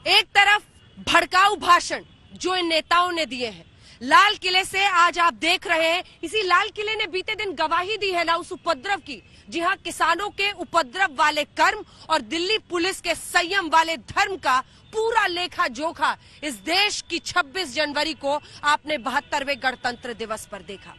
एक तरफ भड़काऊ भाषण जो इन नेताओं ने दिए हैं, लाल किले से आज आप देख रहे हैं, इसी लाल किले ने बीते दिन गवाही दी है ना उस उपद्रव की। जी हां, किसानों के उपद्रव वाले कर्म और दिल्ली पुलिस के संयम वाले धर्म का पूरा लेखा जोखा इस देश की 26 जनवरी को आपने 72वें गणतंत्र दिवस पर देखा।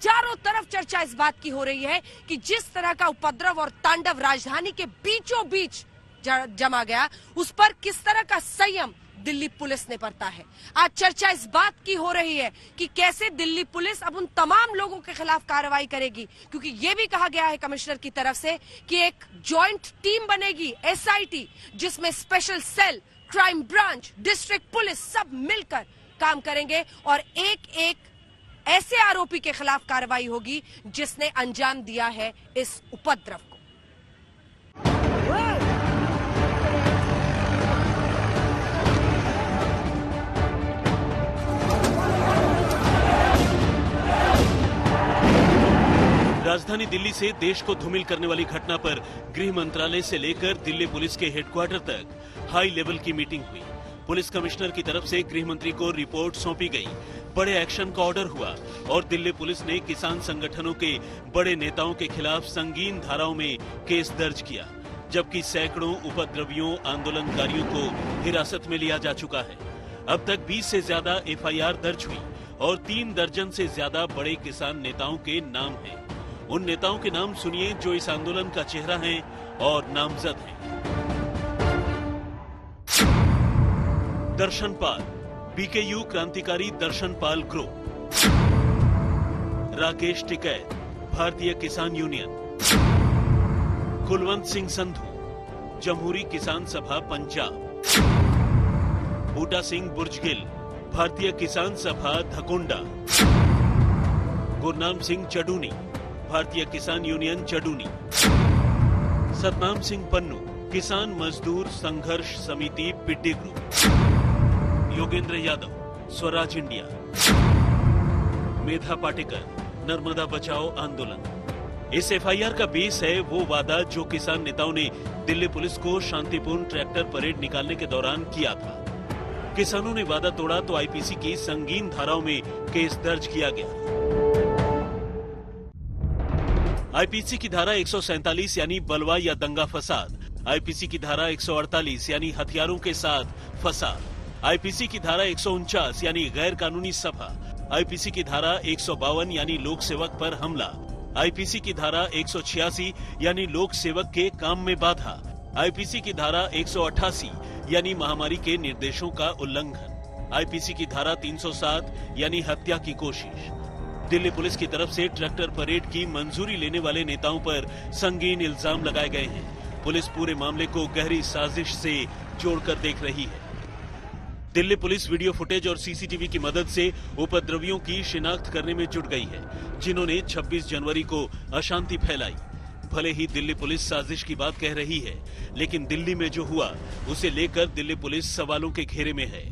चारों तरफ चर्चा इस बात की हो रही है कि जिस तरह का उपद्रव और तांडव राजधानी के बीचों बीच जमा गया, उस पर किस तरह का संयम दिल्ली पुलिस ने बरता है। आज चर्चा इस बात की हो रही है कि कैसे दिल्ली पुलिस अब उन तमाम लोगों के खिलाफ कार्रवाई करेगी, क्योंकि ये भी कहा गया है कमिश्नर की तरफ से कि एक जॉइंट टीम बनेगी, एसआईटी, जिसमें special cell, crime branch, district police सब मिलकर काम करेंगे और एक एक ऐसे आरोपी के खिलाफ कार्रवाई होगी जिसने अंजाम दिया है इस उपद्रव को। राजधानी दिल्ली से देश को धूमिल करने वाली घटना पर गृह मंत्रालय से लेकर दिल्ली पुलिस के हेडक्वार्टर तक हाई लेवल की मीटिंग हुई। पुलिस कमिश्नर की तरफ से गृह मंत्री को रिपोर्ट सौंपी गई, बड़े एक्शन का ऑर्डर हुआ और दिल्ली पुलिस ने किसान संगठनों के बड़े नेताओं के खिलाफ संगीन धाराओं में केस दर्ज किया, जबकि सैकड़ों उपद्रवियों, आंदोलनकारियों को हिरासत में लिया जा चुका है। अब तक 20 से ज्यादा एफआईआर दर्ज हुई और 3 दर्जन से ज्यादा बड़े किसान नेताओं के नाम हैं। उन नेताओं के नाम सुनिए जो इस आंदोलन का चेहरा हैं और नामजद हैं। दर्शन पाल, बीकेयू क्रांतिकारी दर्शन पाल ग्रुप। राकेश टिकैत, भारतीय किसान यूनियन। कुलवंत सिंह संधू, जमहूरी किसान सभा पंजाब। बूटा सिंह बुर्जगिल, भारतीय किसान सभा धकोंडा। गुरनाम सिंह चडूनी, भारतीय किसान यूनियन चडूनी। सतनाम सिंह पन्नू, किसान मजदूर संघर्ष समिति पिड्डी ग्रुप। योगेंद्र यादव, स्वराज इंडिया। मेधा पाटेकर, नर्मदा बचाओ आंदोलन। इस एफआईआर का बेस है वो वादा जो किसान नेताओं ने दिल्ली पुलिस को शांतिपूर्ण ट्रैक्टर परेड निकालने के दौरान किया था। किसानों ने वादा तोड़ा तो आईपीसी की संगीन धाराओं में केस दर्ज किया गया। आईपीसी की धारा 147 यानी बलवा या दंगा फसाद, आईपीसी की धारा 148 यानी हथियारों के साथ फसाद, आईपीसी की धारा 149 यानी गैर कानूनी सभा, आईपीसी की धारा 152 यानी लोक सेवक पर हमला, आईपीसी की धारा 186 यानी लोक सेवक के काम में बाधा, आईपीसी की धारा 188 यानी महामारी के निर्देशों का उल्लंघन, आईपीसी की धारा 307 यानी हत्या की कोशिश। दिल्ली पुलिस की तरफ से ट्रैक्टर परेड की मंजूरी लेने वाले नेताओं पर संगीन इल्जाम लगाए गए हैं। पुलिस पूरे मामले को गहरी साजिश से जोड़कर देख रही है। दिल्ली पुलिस वीडियो फुटेज और सीसीटीवी की मदद से उपद्रवियों की शिनाख्त करने में जुट गई है, जिन्होंने 26 जनवरी को अशांति फैलाई। भले ही दिल्ली पुलिस साजिश की बात कह रही है, लेकिन दिल्ली में जो हुआ उसे लेकर दिल्ली पुलिस सवालों के घेरे में है।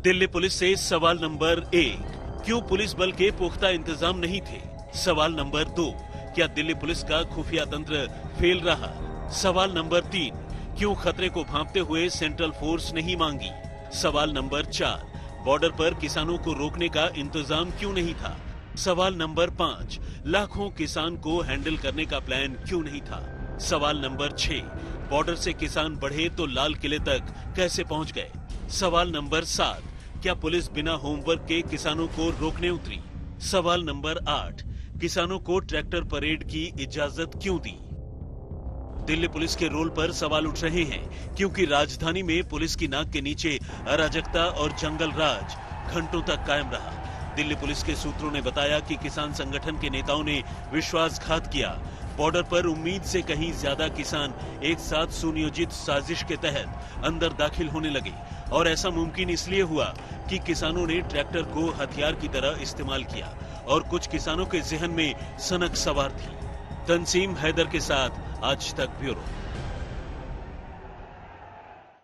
दिल्ली पुलिस से सवाल नंबर 1, क्यों पुलिस बल के पुख्ता इंतजाम नहीं थे? सवाल नंबर 2, क्या दिल्ली पुलिस का खुफिया तंत्र फेल रहा? सवाल नंबर 3, क्यों खतरे को भांपते हुए सेंट्रल फोर्स नहीं मांगी? सवाल नंबर 4, बॉर्डर पर किसानों को रोकने का इंतजाम क्यों नहीं था? सवाल नंबर 5, लाखों किसान को हैंडल करने का प्लान क्यों नहीं था? सवाल नंबर 6, बॉर्डर से किसान बढ़े तो लाल किले तक कैसे पहुंच गए? सवाल नंबर 7, क्या पुलिस बिना होमवर्क के किसानों को रोकने उतरी? सवाल नंबर 8, किसानों को ट्रैक्टर परेड की इजाजत क्यों दी? दिल्ली पुलिस के रोल पर सवाल उठ रहे हैं, क्योंकि राजधानी में पुलिस की नाक के नीचे अराजकता और जंगल राज घंटों तक कायम रहा। दिल्ली पुलिस के सूत्रों ने बताया कि किसान संगठन के नेताओं ने विश्वासघात किया। बॉर्डर पर उम्मीद से कहीं ज्यादा किसान एक साथ सुनियोजित साजिश के तहत अंदर दाखिल होने लगे और ऐसा मुमकिन इसलिए हुआ कि किसानों ने ट्रैक्टर को हथियार की तरह इस्तेमाल किया और कुछ किसानों के जहन में सनक सवार थी। तंसीम हैदर के साथ आज तक ब्यूरो।